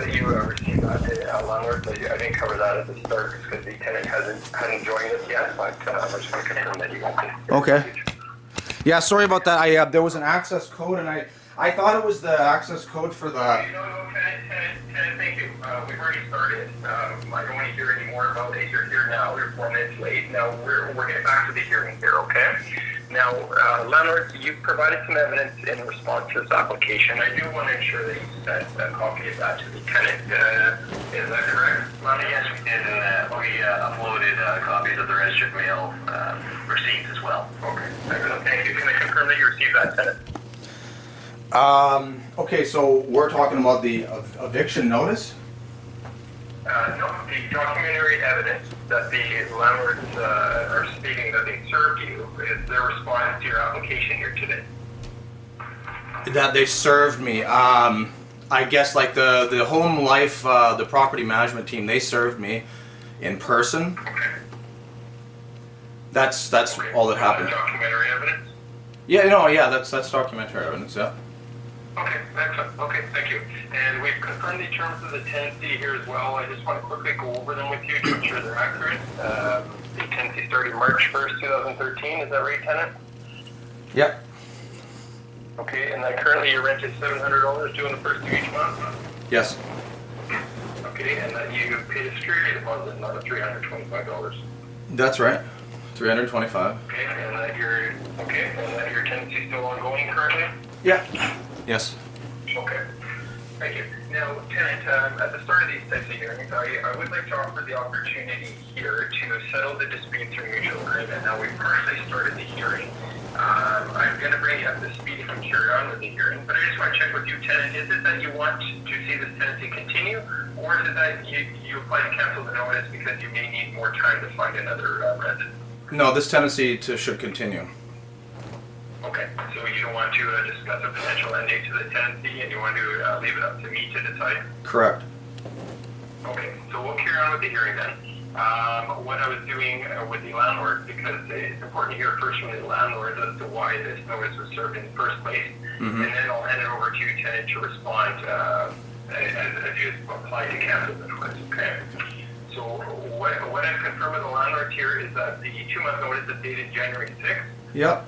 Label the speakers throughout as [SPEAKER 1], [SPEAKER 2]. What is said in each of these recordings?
[SPEAKER 1] that you received that landlord. I didn't cover that at the start because the tenant hadn't joined us yet, but I just want to confirm that you got it.
[SPEAKER 2] Okay. Yeah, sorry about that. There was an access code, and I thought it was the access code for the.
[SPEAKER 1] No, tenant, thank you. We've already started. I don't want to hear any more about it. You're here now. You're 4 minutes late. Now we're getting back to the hearing here, okay? Now, landlord, you provided some evidence in response to this application. I do want to ensure that you sent a copy of that to the tenant. Is that correct?
[SPEAKER 3] Yes, we did, and we uploaded copies of the registered mail receipts as well.
[SPEAKER 1] Okay, excellent. Thank you. Can I confirm that you received that, tenant?
[SPEAKER 2] Okay, so we're talking about the eviction notice?
[SPEAKER 1] No, the documentary evidence that the landlords are stating that they served you is their response to your application here today.
[SPEAKER 2] That they served me. I guess like the home life, the property management team, they served me in person.
[SPEAKER 1] Okay.
[SPEAKER 2] That's
[SPEAKER 1] Okay.
[SPEAKER 2] all that happened.
[SPEAKER 1] Documentary evidence?
[SPEAKER 2] Yeah, no, yeah, that's documentary evidence, yeah.
[SPEAKER 1] Okay, excellent. Okay, thank you. And we've confirmed the terms of the tenancy here as well. I just want to quickly go over them with you to ensure they're accurate. The tenancy started March 1st, 2013. Is that right, tenant?
[SPEAKER 2] Yep.
[SPEAKER 1] Okay, and then currently your rent is $700 due on the first of each month?
[SPEAKER 2] Yes.
[SPEAKER 1] Okay, and that you paid a security deposit, not a $325.
[SPEAKER 2] That's right. 325.
[SPEAKER 1] Okay, and that your tenancy still ongoing currently?
[SPEAKER 2] Yeah. Yes.
[SPEAKER 1] Okay. Thank you. Now, tenant, at the start of these types of hearings, I would like to offer the opportunity here to settle the dispute through mutual agreement. Now, we've partially started the hearing. I'm going to bring you up to speed if we carry on with the hearing, but I just want to check with you, tenant. Is it that you want to see this tenancy continue, or is it that you apply to cancel the notice because you may need more time to find another resident?
[SPEAKER 2] No, this tenancy should continue.
[SPEAKER 1] Okay, so you don't want to discuss a potential end date to the tenancy, and you want to leave it up to me to decide?
[SPEAKER 2] Correct.
[SPEAKER 1] Okay, so we'll carry on with the hearing then. What I was doing with the landlord, because it's important to hear first from the landlord as to why this notice was served in the first place, and then I'll hand it over to you, tenant, to respond as you apply to cancel the notice, okay? So what I've confirmed with the landlord here is that the 2-month notice is dated January 6th,
[SPEAKER 2] Yep.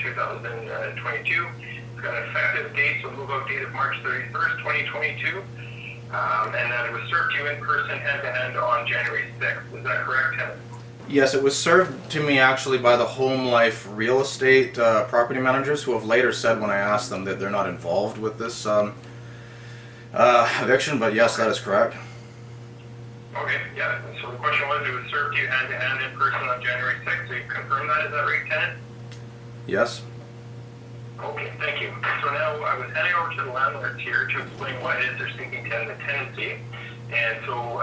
[SPEAKER 1] 2022. It's got an effective date, so move-out date of March 31st, 2022. And that it was served to you in person, hand-to-hand, on January 6th. Is that correct, Kevin?
[SPEAKER 2] Yes, it was served to me actually by the home life real estate property managers, who have later said when I asked them that they're not involved with this eviction, but yes, that is correct.
[SPEAKER 1] Okay, yeah. So the question was, it was served to you hand-to-hand in person on January 6th. So you confirm that? Is that right, tenant?
[SPEAKER 2] Yes.
[SPEAKER 1] Okay, thank you. So now I was heading over to the landlords here to explain why it is they're seeking tenancy. And so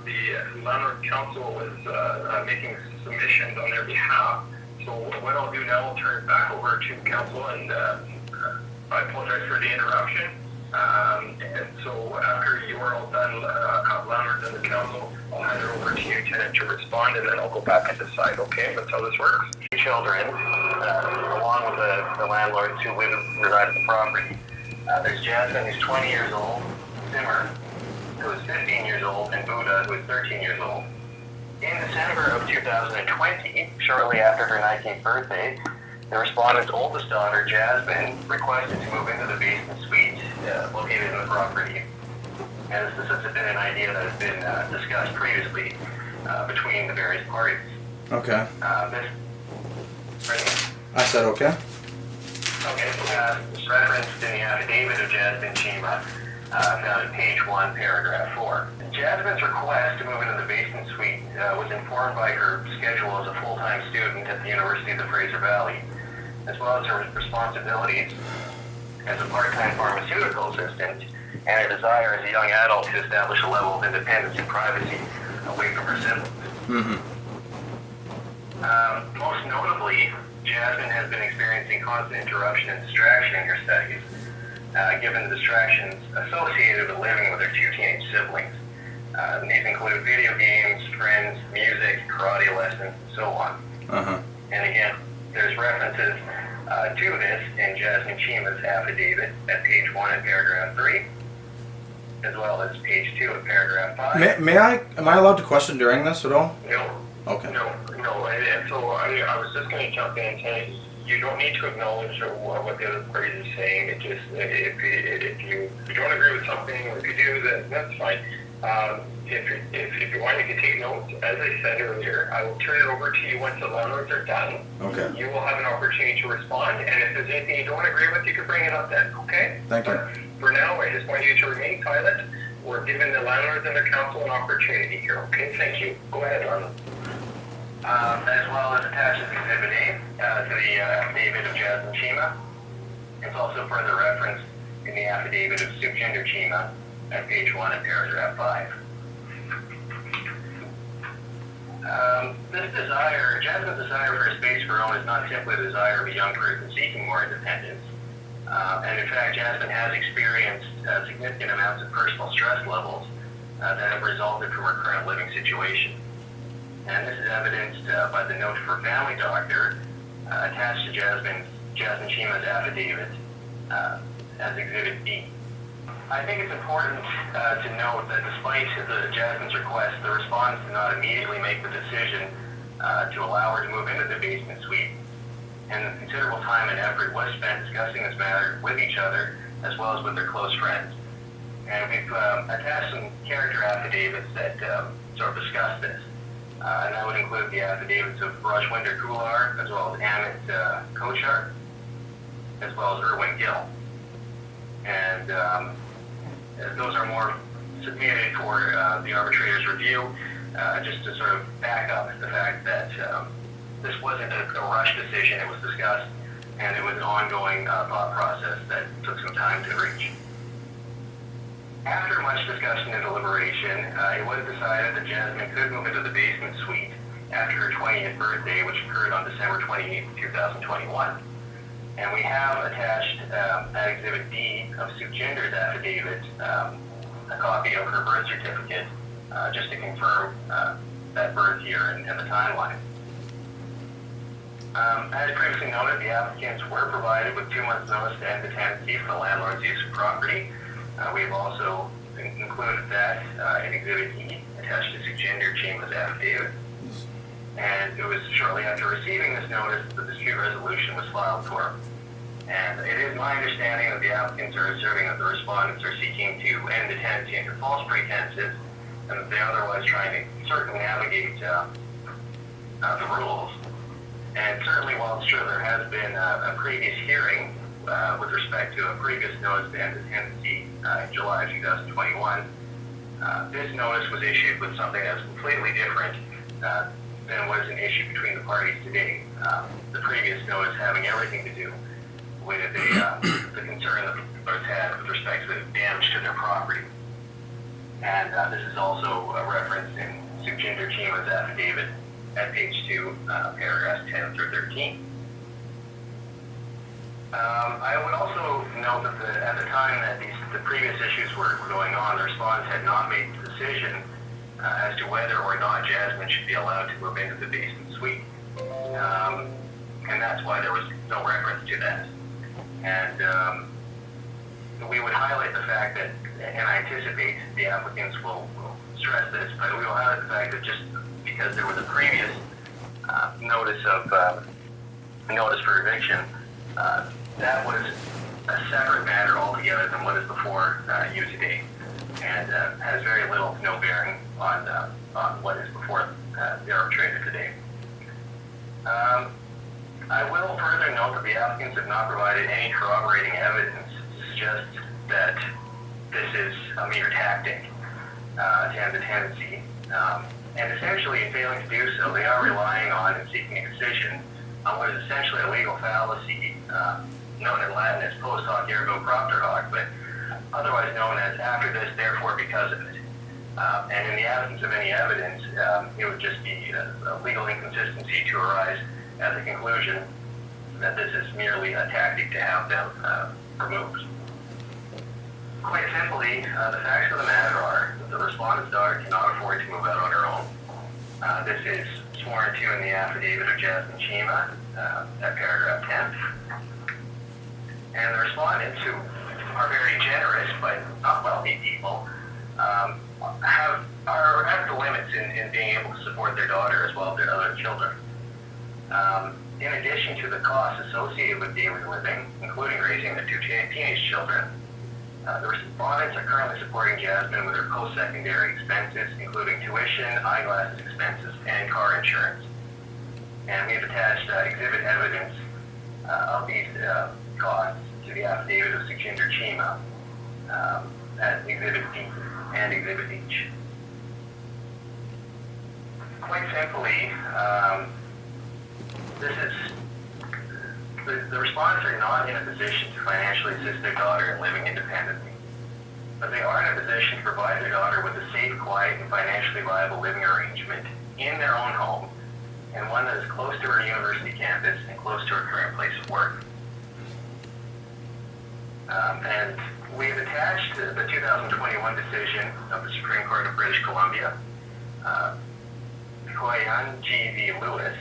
[SPEAKER 1] the landlord council was making submissions on their behalf. So what I'll do now, I'll turn it back over to council, and I apologize for the interruption. And so after you are all done, landlords and the council, I'll hand it over to you, tenant, to respond, and then I'll go back and decide. Okay, that's how this works.
[SPEAKER 3] Children, along with the landlords who reside at the property. There's Jasmine, who's 20 years old, Simmer, who is 15 years old, and Buddha, who is 13 years old. In December of 2020, shortly after her 19th birthday, the respondent's oldest daughter, Jasmine, requested to move into the basement suite located in the property. And this has been an idea that has been discussed previously between the various parties.
[SPEAKER 2] Okay.
[SPEAKER 3] Ready?
[SPEAKER 2] I said okay.
[SPEAKER 3] Okay, referenced in the affidavit of Jasmine Chima, found at page 1, paragraph 4. Jasmine's request to move into the basement suite was informed by her schedule as a full-time student at the University of the Fraser Valley, as well as her responsibilities as a part-time pharmaceutical assistant, and her desire as a young adult to establish a level of independence and privacy away from her siblings. Most notably, Jasmine has been experiencing constant interruption and distraction in her studies, given the distractions associated with living with her 2 teenage siblings. These include video games, friends, music, karate lessons, and so on. And again, there's references to this in Jasmine Chima's affidavit at page 1 and paragraph 3, as well as page 2 of paragraph 5.
[SPEAKER 2] Am I allowed to question during this at all?
[SPEAKER 1] No.
[SPEAKER 2] Okay.
[SPEAKER 1] No. And so I was just going to jump in and say, you don't need to acknowledge what the other party is saying. It just, if you don't agree with something, or if you do, then that's fine. If you want, you can take notes. As I said earlier, I will turn it over to you once the landlords are done.
[SPEAKER 2] Okay.
[SPEAKER 1] You will have an opportunity to respond, and if there's anything you don't agree with, you can bring it up then, okay?
[SPEAKER 2] Thank you.
[SPEAKER 1] But for now, I just want you to remain silent. We're giving the landlords and the council an opportunity here, okay? Thank you. Go ahead, Arnold.
[SPEAKER 3] As well as attached as Exhibit A to the affidavit of Jasmine Chima. It's also further referenced in the affidavit of Sukhjinder Chima at page 1 of paragraph 5. Jasmine's desire for a space of her own is not simply the desire of a young person seeking more independence. And in fact, Jasmine has experienced significant amounts of personal stress levels that have resulted from her current living situation. And this is evidenced by the note of her family doctor attached to Jasmine Chima's affidavit as Exhibit B. I think it's important to note that despite Jasmine's request, the respondents did not immediately make the decision to allow her to move into the basement suite, and considerable time and effort was spent discussing this matter with each other as well as with their close friends. And we've attached some character affidavits that sort of discuss this. And that would include the affidavits of Rajwinder Kular, as well as Amit Kochar, as well as Irwin Gill. And those are more submitted for the arbitrator's review, just to sort of back up the fact that this wasn't a rush decision. It was discussed, and it was an ongoing thought process that took some time to reach. After much discussion and deliberation, it was decided that Jasmine could move into the basement suite after her 20th birthday, which occurred on December 28, 2021. And we have attached at Exhibit D of Sukhjinder's affidavit a copy of her birth certificate, just to confirm that birth year and the timeline. As previously noted, the applicants were provided with 2 months' notice to end the tenancy for the landlord's use of property. We've also included that in Exhibit E, attached to Sukhjinder Chima's affidavit. And it was shortly after receiving this notice that the dispute resolution was filed for. And it is my understanding that the applicants are asserting that the respondents are seeking to end the tenancy under false pretenses, and that they're otherwise trying to circumnavigate the rules. And certainly, while it's true there has been a previous hearing with respect to a previous notice to end the tenancy in July 2021, this notice was issued with something that's completely different than what is an issue between the parties today. The previous notice having everything to do with the concern that the landlords had with respect to the damage to their property. And this is also referenced in Sukhjinder Chima's affidavit at page 2, paragraphs 10 through 13. I would also note that at the time that the previous issues were going on, the respondents had not made the decision as to whether or not Jasmine should be allowed to move into the basement suite. And that's why there was no reference to that. And we would highlight the fact that, and I anticipate the applicants will stress this, but we will highlight the fact that just because there was a previous notice for eviction, that was a separate matter altogether than what is before you today, and has very little to no bearing on what is before the arbitrator today. I will further note that the applicants have not provided any corroborating evidence to suggest that this is a mere tactic to end the tenancy. And essentially, in failing to do so, they are relying on and seeking a decision on what is essentially a legal fallacy known in Latin as post hoc ergo propter hoc, but otherwise known as after this, therefore because of it. And in the absence of any evidence, it would just be a legal inconsistency to arise at the conclusion that this is merely a tactic to have them removed. Quite simply, the facts of the matter are that the respondent's daughter cannot afford to move out on her own. This is sworn to in the affidavit of Jasmine Chima at paragraph 10. And the respondents, who are very generous but not wealthy people, are at the limits in being able to support their daughter as well as their other children. In addition to the costs associated with daily living, including raising their two teenage children, the respondents are currently supporting Jasmine with her post-secondary expenses, including tuition, eyeglasses expenses, and car insurance. And we have attached exhibit evidence of these costs to the affidavit of Sukhjinder Chima as Exhibit D and Exhibit H. Quite simply, the respondents are not in a position to financially assist their daughter in living independently, but they are in a position to provide their daughter with a safe, quiet, and financially viable living arrangement in their own home, and one that is close to her university campus and close to her current place of work. And we have attached the 2021 decision of the Supreme Court of British Columbia, Koyan G.V. Lewis,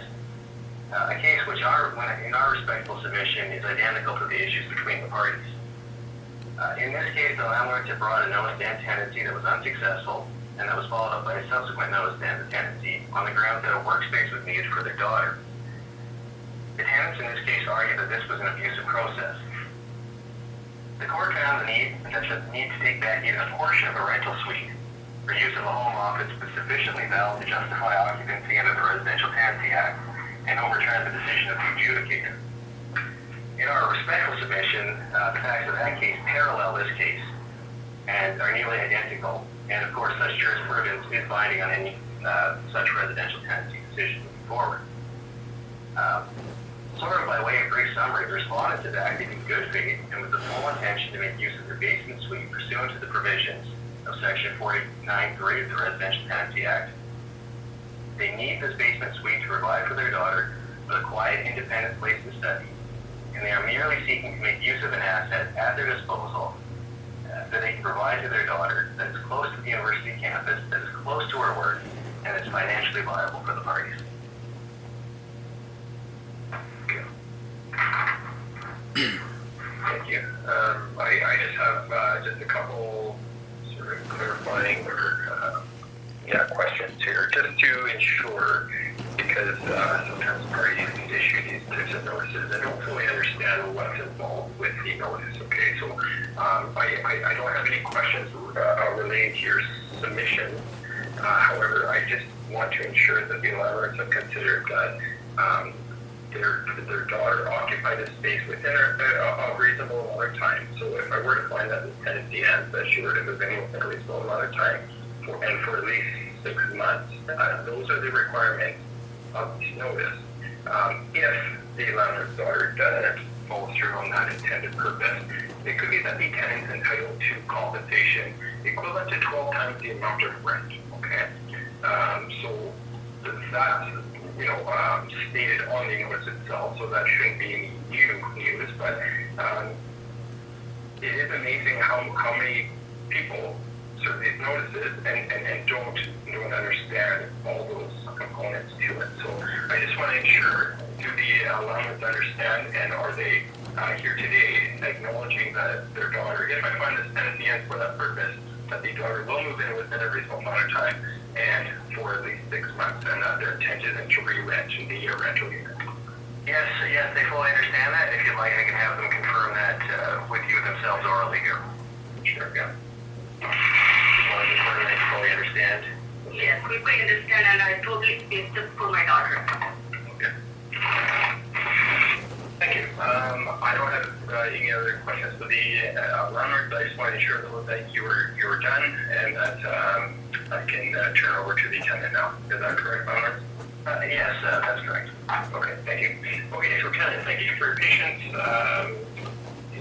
[SPEAKER 3] a case which in our respectful submission is identical to the issues between the parties. In this case, the landlords had brought a notice to end tenancy that was unsuccessful, and that was followed up by a subsequent notice to end the tenancy on the grounds that a workspace was needed for their daughter. The tenants in this case argued that this was an abusive process. The court found the need to take back even a portion of a rental suite for use of a home office was sufficiently valid to justify occupancy under the Residential Tenancy Act and overturn the decision of the adjudicator. In our respectful submission, the facts of that case parallel this case and are nearly identical, and of course such jurisprudence is binding on any such residential tenancy decision moving forward. Sort of by way of brief summary, the respondents have acted in good faith and with the full intention to make use of their basement suite pursuant to the provisions of Section 49(3) of the Residential Tenancy Act. They need this basement suite to provide for their daughter with a quiet, independent place to study, and they are merely seeking to make use of an asset at their disposal that they can provide to their daughter that is close to the university campus, that is close to her work, and is financially viable for the parties.
[SPEAKER 1] Thank you. I just have just a couple sort of clarifying or questions here, just to ensure, because sometimes parties issue these types of notices and don't fully understand what's involved with the notice. Okay, so I don't have any questions relating to your submission. However, I just want to ensure that the landlords have considered that their daughter occupied a space within a reasonable amount of time. So if I were to find that the tenancy ends, that she were to move in within a reasonable amount of time, and for at least 6 months, those are the requirements of this notice. If the landlord's daughter doesn't follow through on that intended purpose, it could be that the tenant is entitled to compensation equivalent to 12 times the amount of rent. Okay, so that's stated on the notice itself, so that shouldn't be any new news. But it is amazing how many people serve these notices and don't understand all those components to it. So I just want to ensure, do the landlords understand, and are they here today acknowledging that their daughter, if I find this tenancy ends for that purpose, that the daughter will move in within a reasonable amount of time and for at least 6 months, and that their intention is to re-rent the rental unit?
[SPEAKER 3] Yes, they fully understand that. If you'd like, I can have them confirm that with you themselves orally here.
[SPEAKER 1] Sure, yeah.
[SPEAKER 3] Want to confirm that you fully understand?
[SPEAKER 4] Yes, we fully understand, and I totally spaced up for my daughter.
[SPEAKER 1] Okay. Thank you. I don't have any other questions for the landlords. I just want to ensure that you were done, and that I can turn over to the tenant now. Is that correct, landlords?
[SPEAKER 3] Yes, that's correct.
[SPEAKER 1] Okay, thank you. Okay, so tenant, thank you for your patience.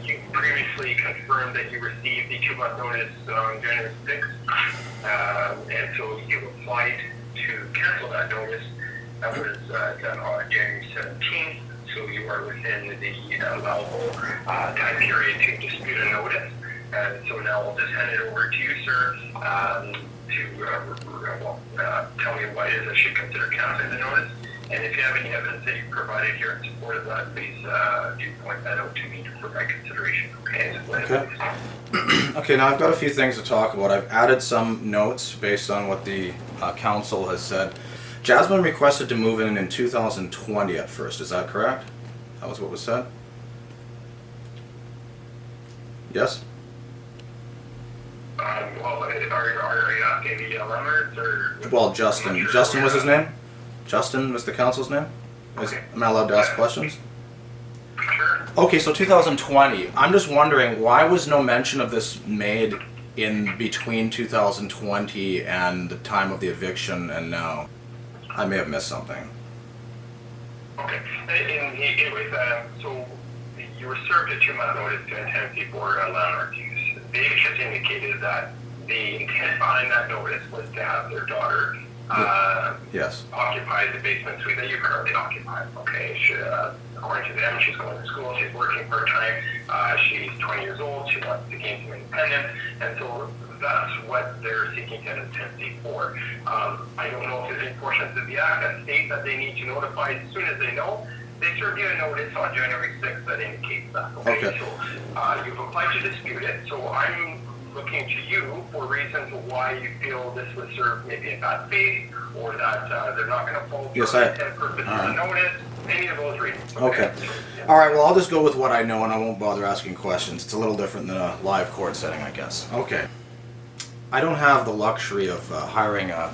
[SPEAKER 1] You previously confirmed that you received the 2-month notice on January 6th, and so you applied to cancel that notice. That was done on January 17th, so you are within the allowable time period to dispute a notice. And so now I'll just hand it over to you, sir, to tell me why it is I should consider canceling the notice, And if you have any evidence that you provided here in support of that, please do point that out to me for my consideration. Okay. So
[SPEAKER 2] Okay. Okay, now I've got a few things to talk about. I've added some notes based on what the council has said. Jasmine requested to move in 2020 at first, is that correct? That was what was said? Yes?
[SPEAKER 1] Well, are you asking the landlords or?
[SPEAKER 2] Well, Justin. Justin was his name? Justin was the council's name? Am I allowed to ask questions?
[SPEAKER 1] Sure.
[SPEAKER 2] Okay, so 2020. I'm just wondering, why was no mention of this made in between 2020 and the time of the eviction and now? I may have missed something.
[SPEAKER 1] Okay. Anyways, so you were served a 2-month notice to Tenancy for landlord use. They just indicated that the intent behind that notice was to have their daughter
[SPEAKER 2] Yes.
[SPEAKER 1] occupy the basement suite that you currently occupy. Okay. According to them, she's going to school, she's working part-time, she's 20 years old, she wants to gain some independence, and so that's what they're seeking tenancy for. I don't know if there's any portions of the act that state that they need to notify as soon as they know. They served you a notice on January 6th that indicates that. Okay. So you've applied to dispute it, so I'm looking to you for reasons why you feel this was served maybe in bad faith, or that they're not going to follow through intent purpose of the notice, any of those reasons.
[SPEAKER 2] Okay. All right, well, I'll just go with what I know and I won't bother asking questions. It's a little different than a live court setting, I guess. Okay. I don't have the luxury of hiring a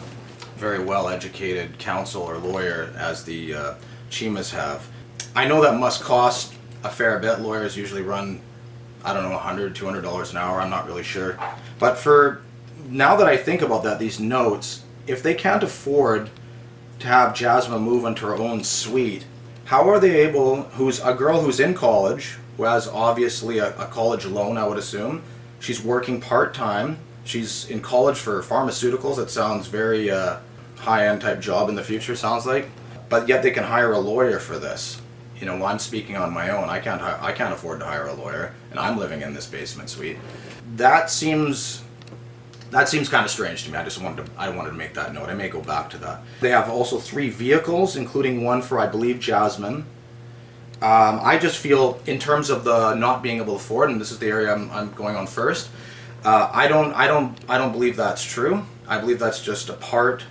[SPEAKER 2] very well-educated counsel or lawyer as the Chimas have. I know that must cost a fair bit. Lawyers usually run, I don't know, $100, $200 an hour. I'm not really sure. But for now that I think about that, these notes, if they can't afford to have Jasmine move into her own suite, how are they able, who's a girl who's in college, who has obviously a college loan, I would assume. She's working part-time. She's in college for pharmaceuticals. It sounds very high-end type job in the future, sounds like. But yet they can hire a lawyer for this. You know, I'm speaking on my own. I can't afford to hire a lawyer, and I'm living in this basement suite. That seems kind of strange to me. I wanted to make that note. I may go back to that. They have also 3 vehicles, including one for, I believe, Jasmine. I just feel, in terms of the not being able to afford, and this is the area I'm going on first. I don't believe that's true. I believe that's just a part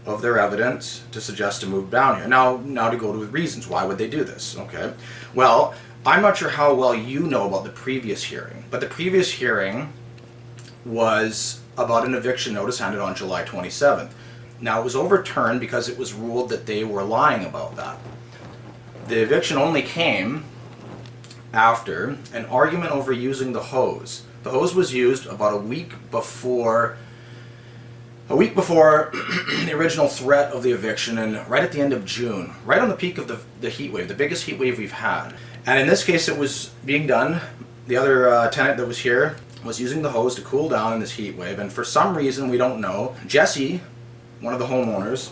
[SPEAKER 2] of their evidence to suggest to move down here. Now to go to the reasons. Why would they do this? Okay. Well, I'm not sure how well you know about the previous hearing, but the previous hearing was about an eviction notice handed on July 27th. Now, it was overturned because it was ruled that they were lying about that. The eviction only came after an argument over using the hose. The hose was used about a week before the original threat of the eviction, and right at the end of June, right on the peak of the heat wave, the biggest heat wave we've had. And in this case, it was being done. The other tenant that was here was using the hose to cool down in this heat wave, and for some reason we don't know, Jesse, one of the homeowners,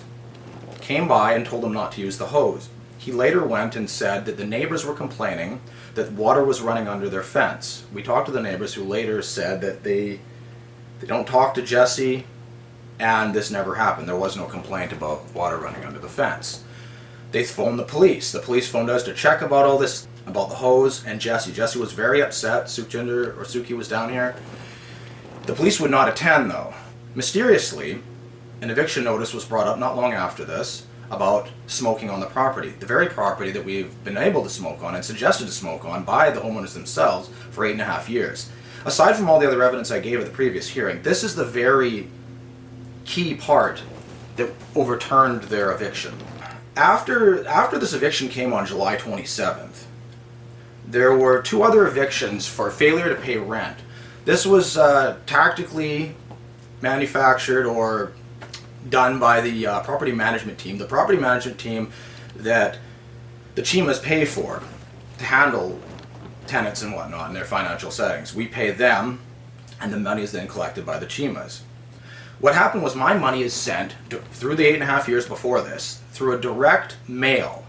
[SPEAKER 2] came by and told him not to use the hose. He later went and said that the neighbors were complaining that water was running under their fence. We talked to the neighbors, who later said that they don't talk to Jesse, and this never happened. There was no complaint about water running under the fence. They phoned the police. The police phoned us to check about all this, about the hose and Jesse. Jesse was very upset. Suki was down here. The police would not attend, though. Mysteriously, an eviction notice was brought up not long after this about smoking on the property. The very property that we've been able to smoke on and suggested to smoke on by the homeowners themselves for 8.5 years. Aside from all the other evidence I gave at the previous hearing, this is the very key part that overturned their eviction. After this eviction came on July 27th, there were 2 other evictions for failure to pay rent. This was tactically manufactured or done by the property management team. The property management team that the Chimas pay for to handle tenants and whatnot in their financial settings. We pay them, and the money is then collected by the Chimas. What happened was my money is sent through the 8.5 years before this through a direct mail.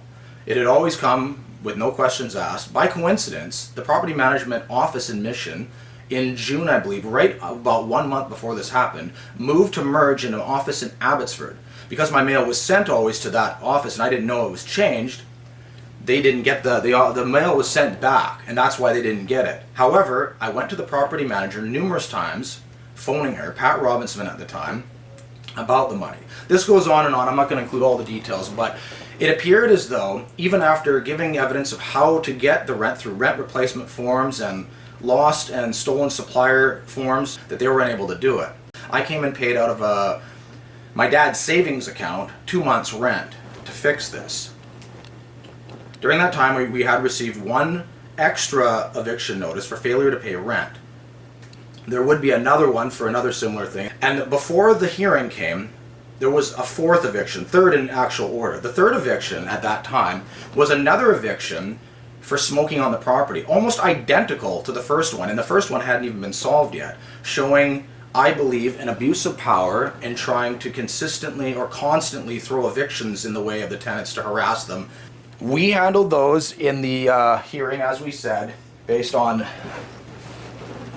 [SPEAKER 2] It had always come with no questions asked. By coincidence, the property management office in Mission in June, I believe, right about 1 month before this happened, moved to merge in an office in Abbotsford. Because my mail was sent always to that office and I didn't know it was changed, they didn't get the mail was sent back, and that's why they didn't get it. However, I went to the property manager numerous times, phoning her, Pat Robinson at the time, about the money. This goes on and on. I'm not going to include all the details, but it appeared as though, even after giving evidence of how to get the rent through rent replacement forms and lost and stolen supplier forms, that they were unable to do it. I came and paid out of my dad's savings account 2 months' rent to fix this. During that time, we had received one extra eviction notice for failure to pay rent. There would be another one for another similar thing. And before the hearing came, there was a fourth eviction, third in actual order. The third eviction at that time was another eviction for smoking on the property, almost identical to the first one, and the first one hadn't even been solved yet, showing, I believe, an abuse of power in trying to consistently or constantly throw evictions in the way of the tenants to harass them. We handled those in the hearing, as we said, based on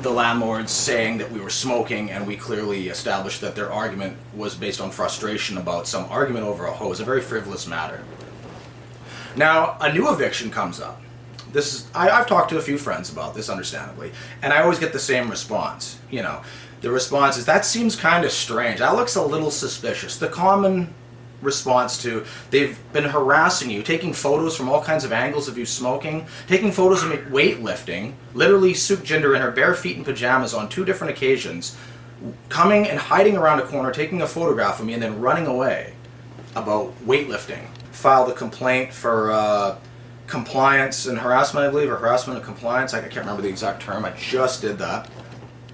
[SPEAKER 2] the landlords saying that we were smoking, and we clearly established that their argument was based on frustration about some argument over a hose, a very frivolous matter. Now, a new eviction comes up. I've talked to a few friends about this, understandably, and I always get the same response. You know, the response is, that seems kind of strange. That looks a little suspicious. The common response to, they've been harassing you, taking photos from all kinds of angles of you smoking, taking photos of me weightlifting, literally Suk Jinder in her bare feet and pajamas on 2 different occasions, coming and hiding around a corner, taking a photograph of me, and then running away about weightlifting. Filed a complaint for compliance and harassment, I believe, or harassment and compliance. I can't remember the exact term. I just did that.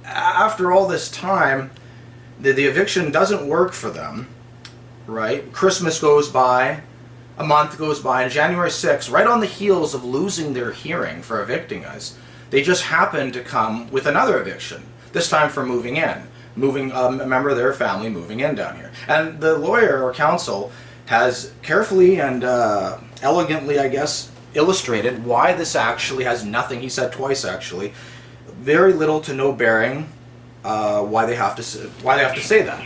[SPEAKER 2] After all this time, the eviction doesn't work for them. Right? Christmas goes by, a month goes by, and January 6th, right on the heels of losing their hearing for evicting us, they just happened to come with another eviction, this time for moving in. A member of their family moving in down here. And the lawyer or counsel has carefully and elegantly, I guess, illustrated why this actually has nothing, he said twice actually, very little to no bearing why they have to say that.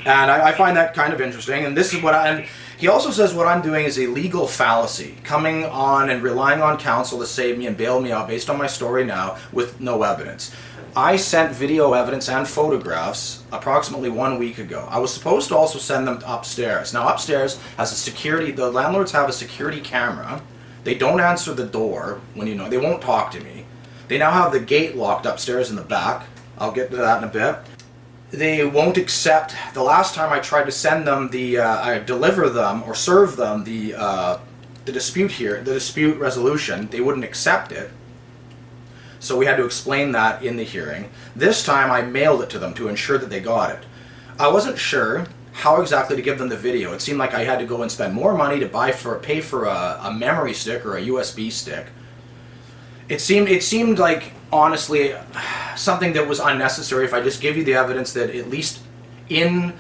[SPEAKER 2] And I find that kind of interesting, and this is and he also says what I'm doing is a legal fallacy, coming on and relying on counsel to save me and bail me out based on my story now with no evidence. I sent video evidence and photographs approximately 1 week ago. I was supposed to also send them upstairs. Now upstairs has the landlords have a security camera. They don't answer the door when they won't talk to me. They now have the gate locked upstairs in the back. I'll get to that in a bit. They won't accept. The last time I tried to send them I deliver them or serve them the dispute resolution, they wouldn't accept it. So we had to explain that in the hearing. This time I mailed it to them to ensure that they got it. I wasn't sure how exactly to give them the video. It seemed like I had to go and spend more money to pay for a memory stick or a USB stick. It seemed like, honestly, something that was unnecessary if I just give you the evidence that at least in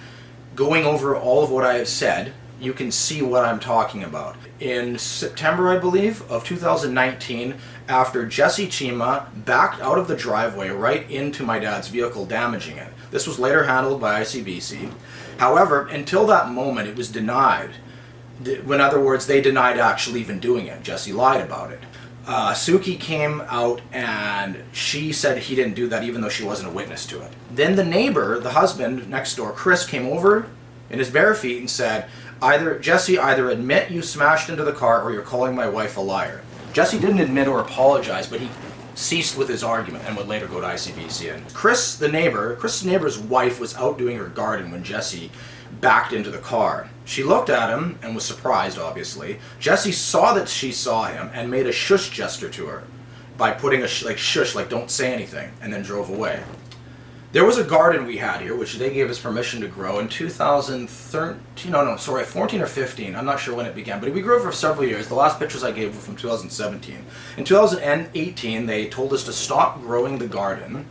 [SPEAKER 2] going over all of what I have said, you can see what I'm talking about. In September, I believe, of 2019, after Jesse Chima backed out of the driveway right into my dad's vehicle, damaging it. This was later handled by ICBC. However, until that moment, it was denied. In other words, they denied actually even doing it. Jesse lied about it. Suki came out and she said he didn't do that even though she wasn't a witness to it. Then the neighbor, the husband next door, Chris, came over in his bare feet and said, Jesse, either admit you smashed into the car or you're calling my wife a liar. Jesse didn't admit or apologize, but he ceased with his argument and would later go to ICBC. And Chris, the neighbor's wife was out doing her garden when Jesse backed into the car. She looked at him and was surprised, obviously. Jesse saw that she saw him and made a shush gesture to her by putting a shush, like don't say anything, and then drove away. There was a garden we had here, which they gave us permission to grow in 14 or 15. I'm not sure when it began, but we grew it for several years. The last pictures I gave were from 2017. In 2018, they told us to stop growing the garden.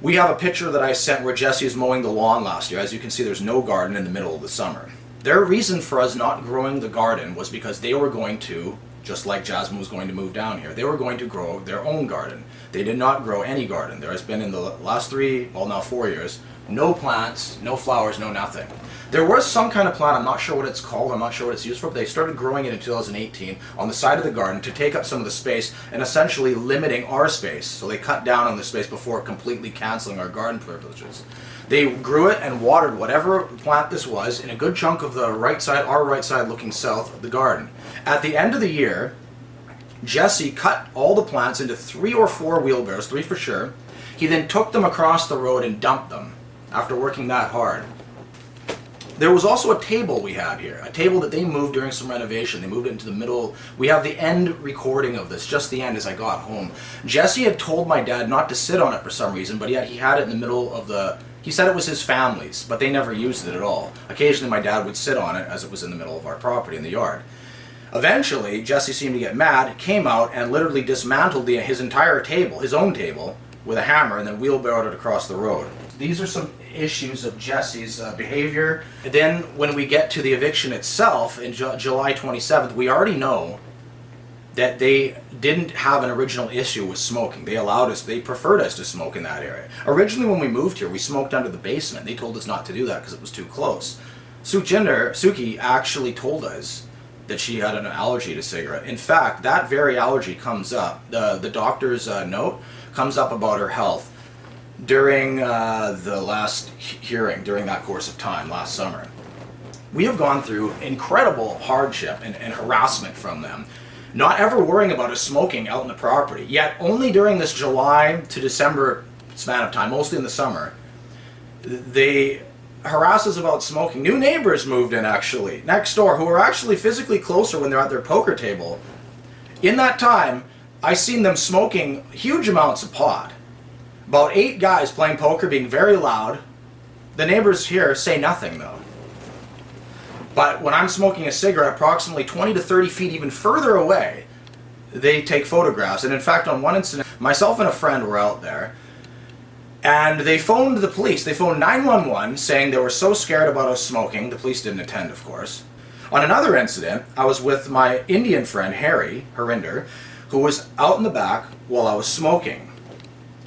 [SPEAKER 2] We have a picture that I sent where Jesse is mowing the lawn last year. As you can see, there's no garden in the middle of the summer. Their reason for us not growing the garden was because they were going to just like Jasmine was going to move down here. They were going to grow their own garden. They did not grow any garden. There has been in the last 4 years, no plants, no flowers, no nothing. There was some kind of plant, I'm not sure what it's called, I'm not sure what it's used for, but they started growing it in 2018 on the side of the garden to take up some of the space and essentially limiting our space. So they cut down on the space before completely canceling our garden privileges. They grew it and watered whatever plant this was in a good chunk of the right side, our right side looking south of the garden. At the end of the year, Jesse cut all the plants into 3 or 4 wheelbarrows, 3 for sure. He then took them across the road and dumped them after working that hard. There was also a table we had here, a table that they moved during some renovation. They moved it into the middle. We have the end recording of this, just the end as I got home. Jesse had told my dad not to sit on it for some reason, but yet he had it in the middle of the... He said it was his family's, but they never used it at all. Occasionally my dad would sit on it as it was in the middle of our property in the yard. Eventually, Jesse seemed to get mad, came out and literally dismantled his entire table, his own table, with a hammer and then wheelbarrowed it across the road. These are some issues of Jesse's behavior. And then when we get to the eviction itself in July 27th, we already know that they didn't have an original issue with smoking. They preferred us to smoke in that area. Originally when we moved here, we smoked under the basement. They told us not to do that because it was too close. Suki actually told us that she had an allergy to cigarette. In fact, that very allergy comes up, the doctor's note comes up about her health during the last hearing, during that course of time, last summer. We have gone through incredible hardship and harassment from them, not ever worrying about us smoking out in the property, yet only during this July to December span of time, mostly in the summer, they harass us about smoking. New neighbors moved in actually, next door, who are actually physically closer when they're at their poker table. In that time, I seen them smoking huge amounts of pot. About 8 guys playing poker, being very loud. The neighbors here say nothing though. But when I'm smoking a cigarette approximately 20 to 30 feet even further away, they take photographs. And in fact, on one incident, myself and a friend were out there, and they phoned the police. They phoned 911 saying they were so scared about us smoking. The police didn't attend, of course. On another incident, I was with my Indian friend, Harry Harinder, who was out in the back while I was smoking.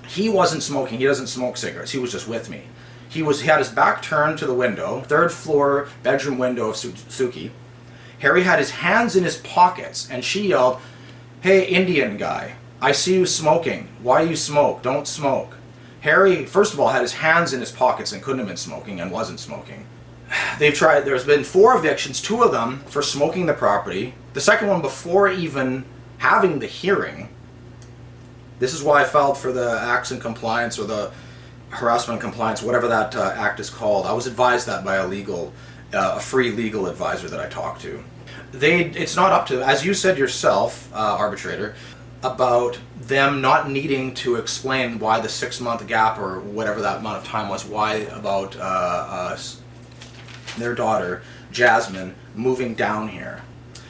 [SPEAKER 2] He wasn't smoking. He doesn't smoke cigarettes. He was just with me. He had his back turned to the window, 3rd floor bedroom window of Suki. Harry had his hands in his pockets, and she yelled, "Hey, Indian guy, I see you smoking. Why you smoke? Don't smoke." Harry, first of all, had his hands in his pockets and couldn't have been smoking and wasn't smoking. There's been 4 evictions, 2 of them for smoking the property. The second one before even having the hearing. This is why I filed for the acts in compliance, or the harassment and compliance, whatever that act is called. I was advised that by a free legal advisor that I talked to. It's not up to, as you said yourself, arbitrator, about them not needing to explain why the 6-month gap or whatever that amount of time was, why about their daughter, Jasmine, moving down here.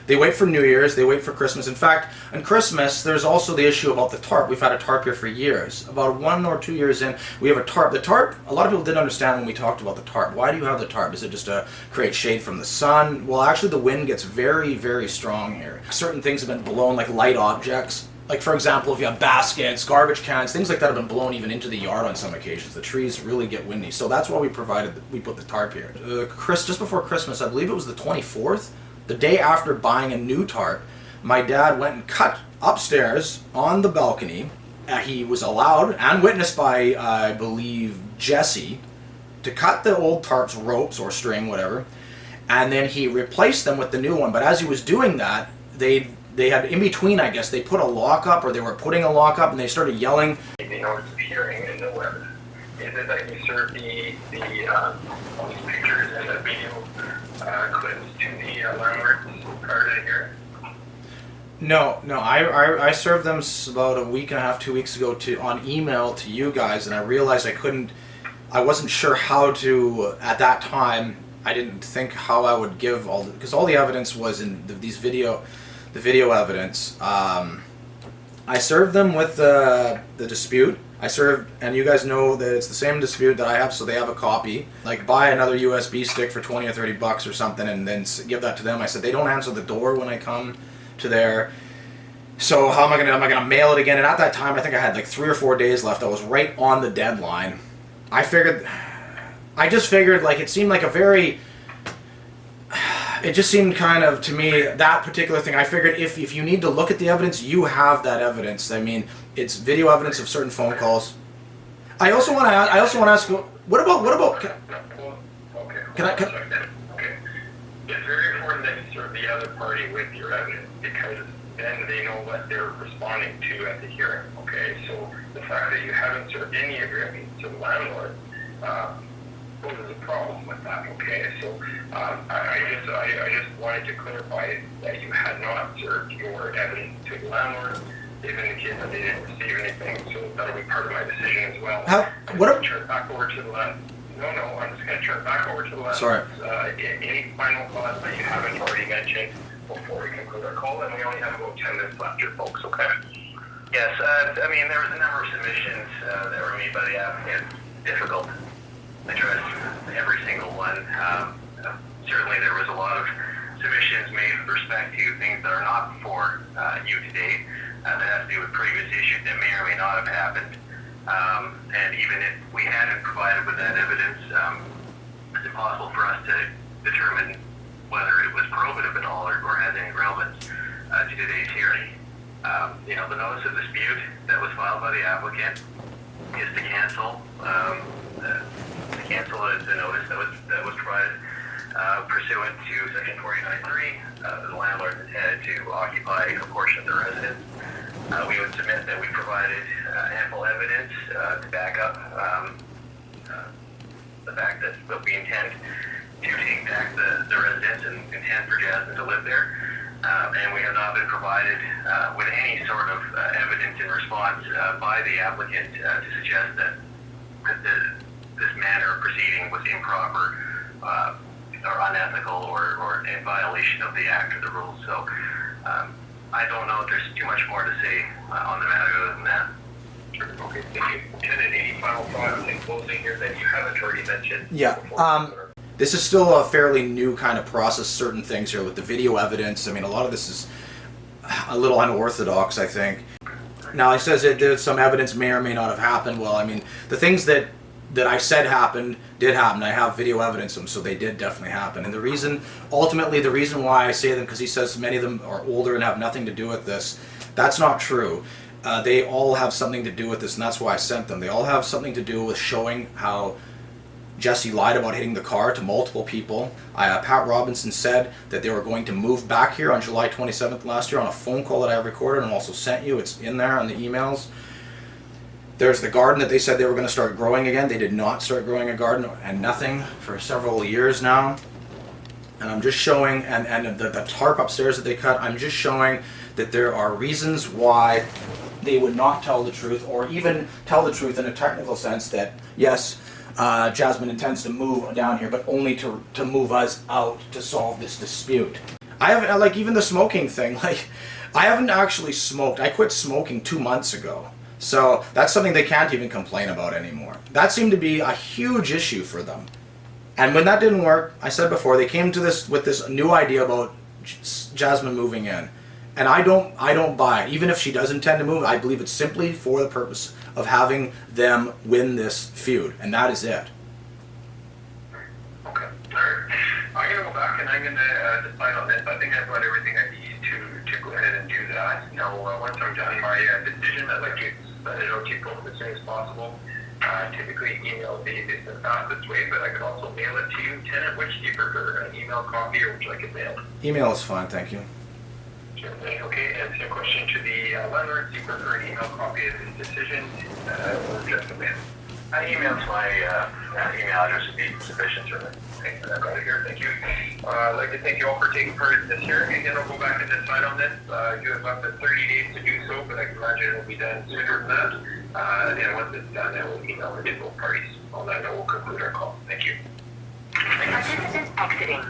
[SPEAKER 2] They wait for New Year's, they wait for Christmas. In fact, on Christmas, there's also the issue about the tarp. We've had a tarp here for years. About 1 or 2 years in, we have a tarp. The tarp, a lot of people didn't understand when we talked about the tarp. Why do you have the tarp? Is it just to create shade from the sun? Well, actually, the wind gets very, very strong here. Certain things have been blown, like light objects. Like, for example, if you have baskets, garbage cans, things like that have been blown even into the yard on some occasions. The trees really get windy. So that's why we put the tarp here. Just before Christmas, I believe it was the 24th, the day after buying a new tarp, my dad went and cut upstairs on the balcony. He was allowed and witnessed by, I believe, Jesse, to cut the old tarp's ropes or string, whatever, and then he replaced them with the new one. But as he was doing that, they had, in between, I guess, they put a lock up, or they were putting a lock up, and they started yelling.
[SPEAKER 1] The notice of hearing and no evidence. Is it that you served these pictures and the video clips to the landlords prior to the hearing?
[SPEAKER 2] No, I served them about a week and a half, 2 weeks ago on email to you guys, and I realized I wasn't sure how to, at that time, I didn't think how I would give because all the evidence was in the video evidence. I served them with the dispute. And you guys know that it's the same dispute that I have, so they have a copy. Like, buy another USB stick for 20 or 30 bucks or something, and then give that to them. I said, they don't answer the door when I come. to there. So how am I gonna mail it again? And at that time, I think I had like 3 or 4 days left. I was right on the deadline. I just figured like it seemed like a very. It just seemed kind of to me that particular thing. I figured if you need to look at the evidence, you have that evidence. I mean, it's video evidence of certain phone calls. I also want to ask. What about?
[SPEAKER 1] Okay.
[SPEAKER 2] Can I?
[SPEAKER 1] Okay. It's very important that you serve the other party with your evidence because then they know what they're responding to at the hearing. Okay. So the fact that you haven't served any of your evidence to the landlord poses a problem with that. Okay. So I just wanted to clarify that you had not served your evidence to the landlord. They've indicated that they didn't receive anything, so that'll be part of my decision as well.
[SPEAKER 2] What?
[SPEAKER 1] Back over to the land. No, I'm just going to turn back over to the land.
[SPEAKER 2] Sorry.
[SPEAKER 1] Any final thoughts that you haven't already mentioned before we conclude our call? And we only have about 10 minutes left here, folks, okay?
[SPEAKER 3] Yes, I mean, there was a number of submissions that were made by the applicant. Difficult to address every single one. Certainly there was a lot of submissions made with respect to things that are not for you today. That has to do with previous issues that may or may not have happened. And even if we hadn't provided with that evidence, it's impossible for us to determine whether it was probative at all or has any relevance to today's hearing. The notice of dispute that was filed by the applicant is to cancel. The notice that was provided pursuant to Section 49.3. The landlord intended to occupy a portion of the residence. We would submit that we provided ample evidence to back up the fact that we intend to take back the residence and intend for Jasmine to live there. And we have not been provided with any sort of evidence in response by the applicant to suggest that this manner of proceeding was improper or unethical or in violation of the act or the rules. So I don't know if there's too much more to say on the matter other than that.
[SPEAKER 1] Okay, thank you. Tenant, any final thoughts in closing here that you haven't already mentioned?
[SPEAKER 2] Yeah. This is still a fairly new kind of process, certain things here with the video evidence. I mean, a lot of this is a little unorthodox, I think. Now, he says that some evidence may or may not have happened. Well, I mean, the things that I said happened did happen. I have video evidence of them, so they did definitely happen. And the reason why I say them, because he says many of them are older and have nothing to do with this, that's not true. They all have something to do with this, and that's why I sent them. They all have something to do with showing how Jesse lied about hitting the car to multiple people. Pat Robinson said that they were going to move back here on July 27th last year on a phone call that I have recorded and also sent you. It's in there on the emails. There's the garden that they said they were going to start growing again. They did not start growing a garden and nothing for several years now. And I'm just showing, and the tarp upstairs that they cut, I'm just showing that there are reasons why they would not tell the truth, or even tell the truth in a technical sense that, yes, Jasmine intends to move down here, but only to move us out to solve this dispute. I haven't, like, even the smoking thing, like, I haven't actually smoked. I quit smoking 2 months ago. So that's something they can't even complain about anymore. That seemed to be a huge issue for them. And when that didn't work, I said before, they came to this with this new idea about Jasmine moving in. And I don't buy it. Even if she does intend to move, I believe it's simply for the purpose of having them win this feud. And that is it.
[SPEAKER 1] Okay. All right. I'm going to go back and I'm going to decide on this. I think I've got everything I need to go ahead and do that. Now, once I'm done my decision, I'd like to send it out to you folks as soon as possible. Typically, email is the fastest way, but I could also mail it to you. Tenant, which do you prefer, an email copy or would you like it mailed?
[SPEAKER 2] Email is fine, thank you.
[SPEAKER 1] Sure thing. Okay, and same question to the landlord. Do you prefer an email copy of this decision or just a mail?
[SPEAKER 3] Email's my email address would be sufficient for me.
[SPEAKER 1] Okay, I've got it here. Thank you. I'd like to thank you all for taking part in this hearing. Again, I'll go back and decide on this. You have up to 30 days to do so, but I can imagine it will be done sooner than that. And once it's done, I will email it to both parties. On that note, we'll conclude our call. Thank you.
[SPEAKER 4] Participant exiting.